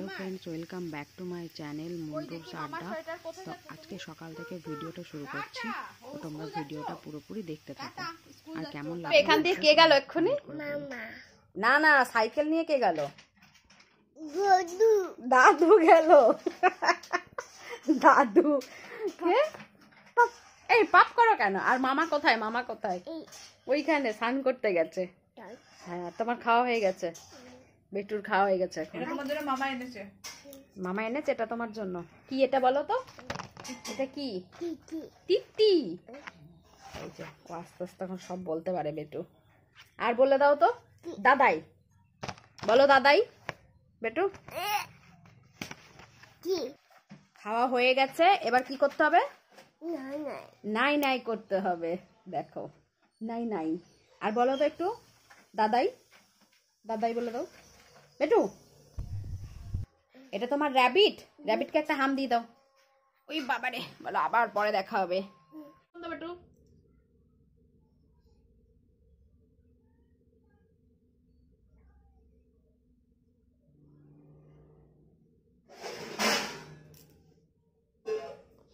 Hello friends, welcome back to my channel মুন্ডুস আড্ডা। তো আজকে সকাল থেকে ভিডিওটা শুরু করছি, তো তোমরা ভিডিওটা পুরোপুরি দেখতে থাকো। আর কেমন লাগলো এখান দিয়ে কে গেল এক্ষুনি? না না, সাইকেল নিয়ে কে গেল? দাদু গেল। দাদু কে? এই পাপ করো কেন? আর মামা কোথায়? মামা কোথায়? ওইখানে স্নান করতে গেছে। হ্যাঁ, তোমার খাওয়া হয়ে গেছে? বেটুর খাওয়া হয়ে গেছে। এখন তোমার জন্য মামা এনেছে। মামা এনেছে এটা তোমার জন্য। কি এটা বলো তো? এটা কি? টিটি। এই যে ও আস্তে আস্তে এখন সব বলতে পারে বেটু। আর বলে দাও তো দাদাই। বলো দাদাই। বেটু খাওয়া হয়ে গেছে, এবার কি করতে হবে? নাই নাই করতে হবে। দেখো নাই নাই। আর বলো তো একটু দাদাই। দাদাই বলে দাও বেটু। এটা তোমার র্যাবিট। র্যাবিটকে একটা হাম দিয়ে দাও। ওই বাবারে, বলো আবার পরে দেখা হবে। বেটু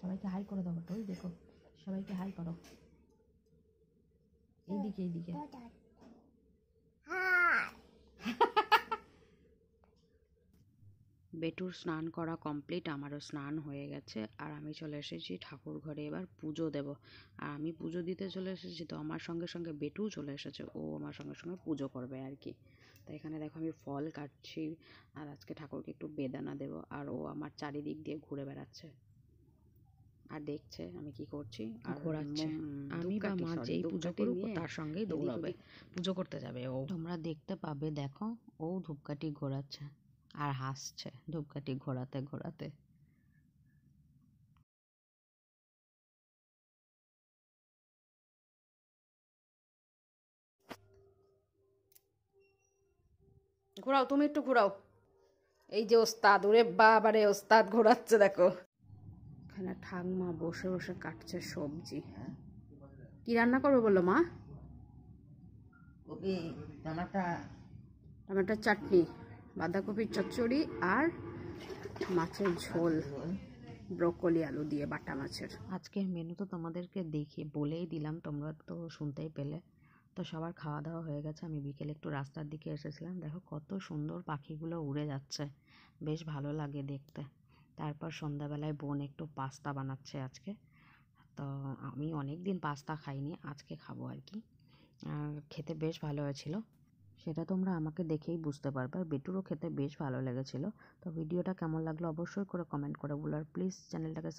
সবাইকে হাই করে দাও। বেটু ওই দেখো, সবাইকে হাই করো। এইদিকে এইদিকে। বেটুর স্নান করা কমপ্লিট, আমারও স্নান হয়ে গেছে। আর আমি চলে এসেছি ঠাকুর ঘরে, এবার পুজো দেব। আর আমি পুজো দিতে চলে এসেছি, তো আমার সঙ্গে সঙ্গে বেটুও চলে এসেছে, ও আমার সঙ্গে সঙ্গে পুজো করবে আর কি। তো এখানে দেখো আমি ফল কাটছি, আর আজকে ঠাকুরকে একটু বেদানা দেব। আর ও আমার চারিদিক দিয়ে ঘুরে বেড়াচ্ছে আর দেখছে আমি কি করছি আর ঘোরাচ্ছে। আমি বা মা যেই পুজো করুক তার সঙ্গেই দৌড়াবে, পুজো করতে যাবে ও। তোমরা দেখতে পাবে, দেখো ও ধূপকাঠি ঘোরাচ্ছে আর হাসছে ধূপকাঠি ঘোরাতে ঘোরাতে। ঘোরাও, তুমি একটু ঘোরাও। এই যে ওস্তাদ, ওরে বাবারে ওস্তাদ ঘোরাচ্ছে দেখো। এখানে ঠাকমা বসে বসে কাটছে সবজি। কি রান্না করবো বলো মা? টমেটোর চাটনি, বাঁধাকপির চচ্চড়ি আর মাছের ঝোল, ব্রোকলি আলু দিয়ে বাটা মাছের। আজকের মেনু তো তোমাদেরকে দেখে বলেই দিলাম, তোমরা তো শুনতেই পেলে। তো সবার খাওয়া দাওয়া হয়ে গেছে। আমি বিকেলে একটু রাস্তার দিকে এসেছিলাম, দেখো কত সুন্দর পাখিগুলো উড়ে যাচ্ছে, বেশ ভালো লাগে দেখতে। তারপর সন্ধ্যাবেলায় বোন একটু পাস্তা বানাচ্ছে আজকে। তো আমি অনেক দিন পাস্তা খাইনি, আজকে খাবো আর কি। আর খেতে বেশ ভালো হয়েছিল, সেটা তোমরা আমাকে দেখেই বুঝতে পারবে। আর বেটুরও খেতে বেশ ভালো লেগেছিলো। তো ভিডিওটা কেমন লাগলো অবশ্যই করে কমেন্ট করে বলো, আর প্লিজ চ্যানেলটাকে